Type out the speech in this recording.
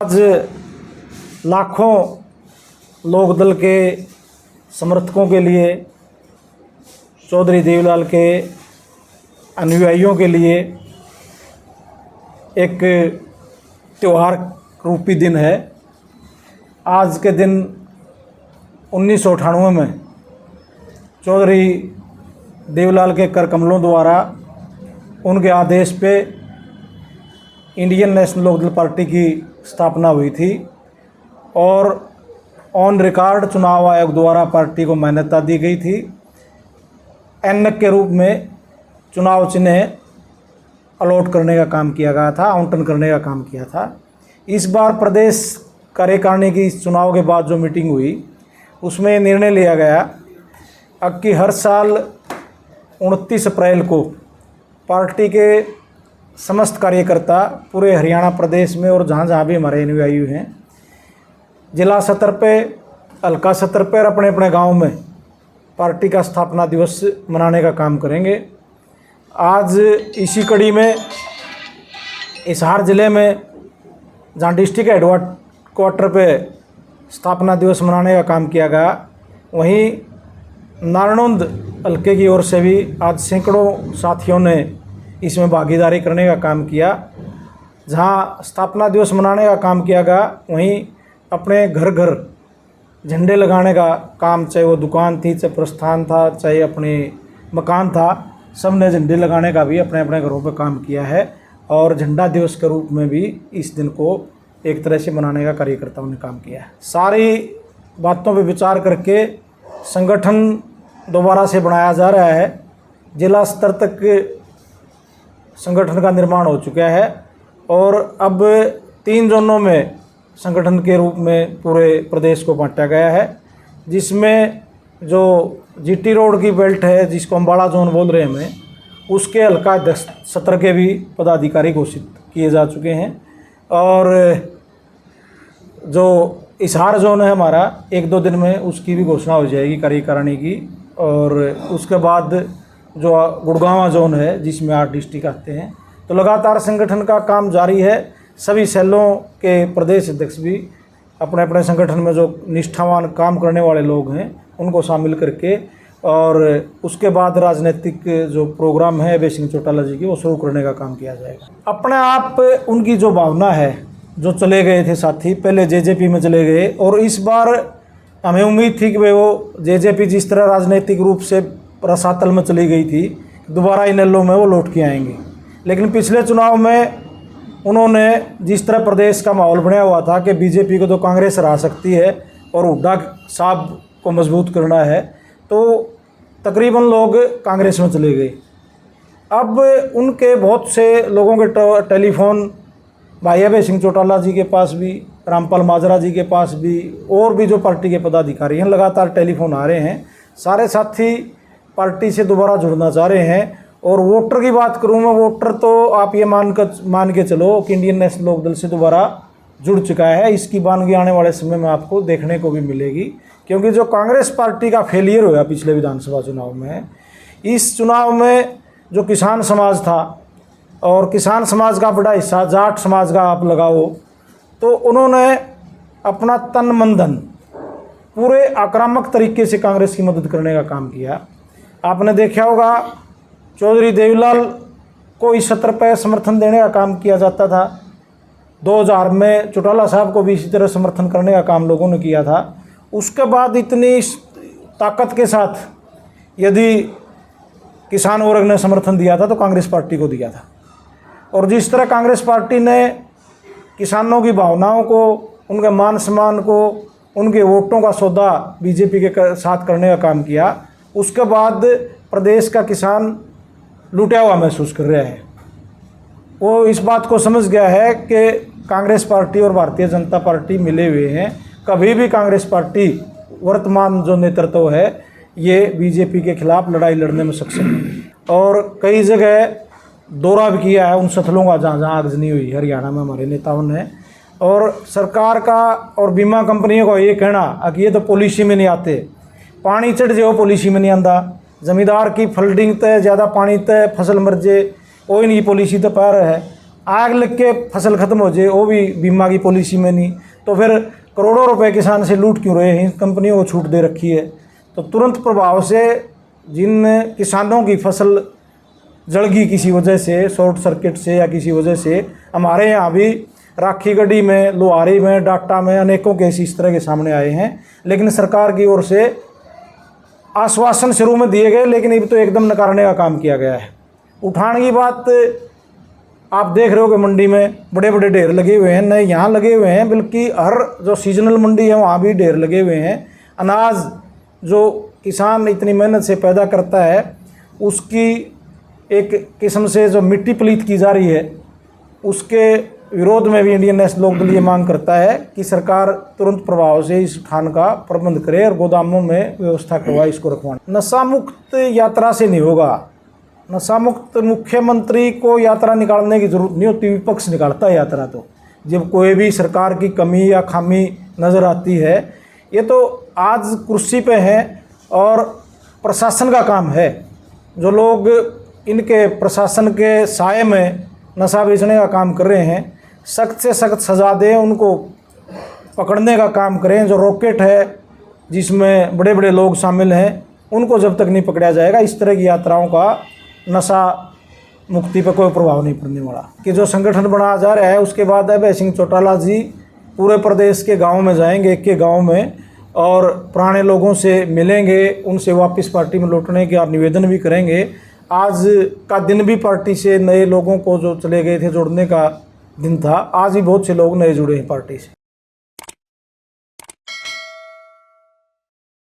आज लाखों लोक दल के समर्थकों के लिए, चौधरी देवीलाल के अनुयायियों के लिए एक त्यौहार रूपी दिन है। आज के दिन 1998 में चौधरी देवीलाल के कर कमलों द्वारा उनके आदेश पे इंडियन नेशनल लोकदल पार्टी की स्थापना हुई थी और ऑन रिकॉर्ड चुनाव आयोग द्वारा पार्टी को मान्यता दी गई थी। एनक के रूप में चुनाव चिन्ह अलॉट करने का काम किया गया था, आवंटन करने का काम किया था। इस बार प्रदेश कार्यकारिणी की इस चुनाव के बाद जो मीटिंग हुई उसमें निर्णय लिया गया अब कि हर साल 29 अप्रैल को पार्टी के समस्त कार्यकर्ता पूरे हरियाणा प्रदेश में और जहाँ जहाँ भी हमारे अनुयायी हैं, जिला स्तर पे, हल्का स्तर पर अपने अपने गांव में पार्टी का स्थापना दिवस मनाने का काम करेंगे। आज इसी कड़ी में हिसार ज़िले में जहाँ डिस्ट्रिक्ट हेडक्वार्टर पे स्थापना दिवस मनाने का काम किया गया, वहीं नारनौंद हल्के की ओर से भी आज सैकड़ों साथियों ने इसमें भागीदारी करने का काम किया। जहाँ स्थापना दिवस मनाने का काम किया गया, वहीं अपने घर घर झंडे लगाने का काम, चाहे वो दुकान थी, चाहे प्रस्थान था, चाहे अपने मकान था, सब ने झंडे लगाने का भी अपने अपने घरों पर काम किया है और झंडा दिवस के रूप में भी इस दिन को एक तरह से मनाने का कार्यकर्ताओं ने काम किया है। सारी बातों पर विचार करके संगठन दोबारा से बनाया जा रहा है। जिला स्तर तक संगठन का निर्माण हो चुका है और अब 3 जोनों में संगठन के रूप में पूरे प्रदेश को बांटा गया है, जिसमें जो जीटी रोड की बेल्ट है, जिसको अम्बाड़ा जोन बोल रहे हैं हमें, उसके हल्का सत्र के भी पदाधिकारी घोषित किए जा चुके हैं और जो हिसार जोन है हमारा 1-2 दिन में उसकी भी घोषणा हो जाएगी कार्यकारिणी की। और उसके बाद जो गुड़गांव जोन है जिसमें 8 डिस्ट्रिक्ट आते हैं। तो लगातार संगठन का काम जारी है। सभी सेलों के प्रदेश अध्यक्ष भी अपने अपने संगठन में जो निष्ठावान काम करने वाले लोग हैं उनको शामिल करके और उसके बाद राजनीतिक जो प्रोग्राम है अभय सिंह चौटाला जी की वो शुरू करने का काम किया जाएगा। अपने आप उनकी जो भावना है, जो चले गए थे साथी, पहले जेजेपी में चले गए और इस बार हमें उम्मीद थी कि वो जेजेपी जिस तरह राजनीतिक रूप से रसातल में चली गई थी, दोबारा इनेलो में वो लौट के आएंगे। लेकिन पिछले चुनाव में उन्होंने जिस तरह प्रदेश का माहौल बनाया हुआ था कि बीजेपी को तो कांग्रेस हरा सकती है और हुड्डा साहब को मजबूत करना है, तो तकरीबन लोग कांग्रेस में चले गए। अब उनके बहुत से लोगों के टेलीफोन भाई अभय सिंह चौटाला जी के पास भी, रामपाल माजरा जी के पास भी, और भी जो पार्टी के पदाधिकारी हैं, लगातार टेलीफोन आ रहे हैं। सारे साथी पार्टी से दोबारा जुड़ना चाह रहे हैं। और वोटर की बात करूं मैं, वोटर तो आप ये मान के चलो कि इंडियन नेशनल लोकदल से दोबारा जुड़ चुका है। इसकी बानगी आने वाले समय में आपको देखने को भी मिलेगी, क्योंकि जो कांग्रेस पार्टी का फेलियर हुआ पिछले विधानसभा चुनाव में, इस चुनाव में जो किसान समाज था और किसान समाज का बड़ा हिस्सा जाट समाज का आप लगाओ, तो उन्होंने अपना तन मन धन पूरे आक्रामक तरीके से कांग्रेस की मदद करने का काम किया। आपने देखा होगा चौधरी देवीलाल को इस सत्र पर समर्थन देने का काम किया जाता था। 2000 में चौटाला साहब को भी इसी तरह समर्थन करने का काम लोगों ने किया था। उसके बाद इतनी ताकत के साथ यदि किसान वर्ग ने समर्थन दिया था तो कांग्रेस पार्टी को दिया था। और जिस तरह कांग्रेस पार्टी ने किसानों की भावनाओं को, उनके मान सम्मान को, उनके वोटों का सौदा बीजेपी के साथ करने का काम किया, उसके बाद प्रदेश का किसान लूटा हुआ महसूस कर रहा है। वो इस बात को समझ गया है कि कांग्रेस पार्टी और भारतीय जनता पार्टी मिले हुए हैं। कभी भी कांग्रेस पार्टी, वर्तमान जो नेतृत्व है, ये बीजेपी के खिलाफ लड़ाई लड़ने में सक्षम है। और कई जगह दौरा भी किया है उन स्थलों का जहाँ जहाँ आगजनी हुई हरियाणा में हमारे नेताओं ने। और सरकार का और बीमा कंपनियों का ये कहना कि ये तो पॉलिसी में नहीं आते, पानी चढ़ जाओ पॉलिसी में नहीं आंदा, जमींदार की फल्डिंग तय ज़्यादा पानी तय फसल मर जे, कोई नहीं पॉलिसी तो पा रहा है। आग लग के फसल खत्म हो जाए वो भी बीमा की पॉलिसी में नहीं, तो फिर करोड़ों रुपए किसान से लूट क्यों रहे हैं? कंपनियों को छूट दे रखी है। तो तुरंत प्रभाव से जिन किसानों की फसल जल गई किसी वजह से, शॉर्ट सर्किट से या किसी वजह से, हमारे यहाँ भी राखी गढ़ी में, लोहारी में, डाटा में अनेकों केस इस तरह के सामने आए हैं। लेकिन सरकार की ओर से आश्वासन शुरू में दिए गए, लेकिन अब तो एकदम नकारने का काम किया गया है। उठान की बात आप देख रहे हो कि मंडी में बड़े बड़े ढेर लगे हुए हैं, नए यहाँ लगे हुए हैं, बल्कि हर जो सीजनल मंडी है वहाँ भी ढेर लगे हुए हैं। अनाज जो किसान इतनी मेहनत से पैदा करता है उसकी एक किस्म से जो मिट्टी पलीत की जा रही है, उसके विरोध में भी इंडियन नेशनल लोकदल ये मांग करता है कि सरकार तुरंत प्रभाव से इस उठान का प्रबंध करे और गोदामों में व्यवस्था करवाए इसको रखवाने। नशा मुक्त यात्रा से नहीं होगा। नशा मुक्त मुख्यमंत्री को यात्रा निकालने की जरूरत नहीं होती, विपक्ष निकालता है यात्रा। तो जब कोई भी सरकार की कमी या खामी नज़र आती है, ये तो आज कुर्सी पे है और प्रशासन का काम है। जो लोग इनके प्रशासन के साए में नशा बेचने का काम कर रहे हैं, सख्त से सख्त सज़ा दें, उनको पकड़ने का काम करें। जो रॉकेट है जिसमें बड़े बड़े लोग शामिल हैं, उनको जब तक नहीं पकड़ा जाएगा इस तरह की यात्राओं का नशा मुक्ति पर कोई प्रभाव नहीं पड़ने वाला। कि जो संगठन बनाया जा रहा है उसके बाद अभय सिंह चौटाला जी पूरे प्रदेश के गाँव में जाएंगे, एक एक गाँव में, और पुराने लोगों से मिलेंगे, उनसे वापस पार्टी में लौटने का निवेदन भी करेंगे। आज का दिन भी पार्टी से नए लोगों को जो चले गए थे जोड़ने का दिन था, आज भी बहुत से लोग नए जुड़े हैं पार्टी से।